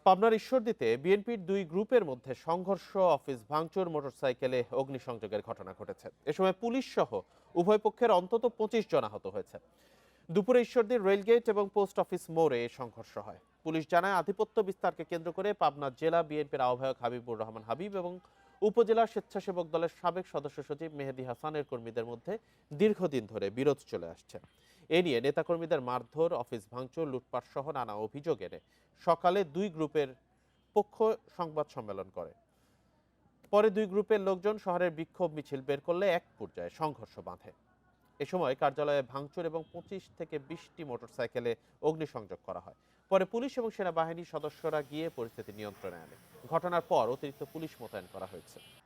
পাবনার ঈশ্বরদীতে বিএনপির দুই গ্রুপের মধ্যে সংঘর্ষ, অফিস ভাঙচুর, মোটরসাইকেলে অগ্নিসংযোগের ঘটনা ঘটেছে। এ সময় পুলিশ সহ উভয় পক্ষের অন্তত ২৫ জন আহত হয়েছে। দুপুরে ঈশ্বরদীর রেলগেট এবং পোস্ট অফিস মোড়ে এই সংঘর্ষ হয়। পুলিশ জানায়, আধিপত্য বিস্তারকে কেন্দ্র করে পাবনা জেলা বিএনপির আহ্বায়ক হাবিবুর রহমান হাবিব এবং উপজেলা স্বেচ্ছাসেবক দলের সাবেক সদস্য সচিব মেহেদী হাসানের কর্মীদের মধ্যে দীর্ঘদিন ধরে বিরোধ চলে আসছে। এ নিয়ে নেতাকর্মীদের মারধর, অফিস ভাঙচুর, লুটপাট সহ নানা অভিযোগ এনে সকালে দুই গ্রুপের পক্ষ সংবাদ সম্মেলন করে। পরে দুই গ্রুপের লোকজন শহরের বিক্ষোভ মিছিল বের করলে এক পর্যায়ে সংঘর্ষ বাধে। এ সময় কার্যালয়ে ভাঙচুর এবং ২৫ থেকে ২০টি মোটরসাইকেলে অগ্নিসংযোগ করা হয়। পরে পুলিশ এবং সেনাবাহিনীর সদস্যরা গিয়ে পরিস্থিতি নিয়ন্ত্রণে আনে। ঘটনার পর অতিরিক্ত পুলিশ মোতায়েন করা হয়েছে।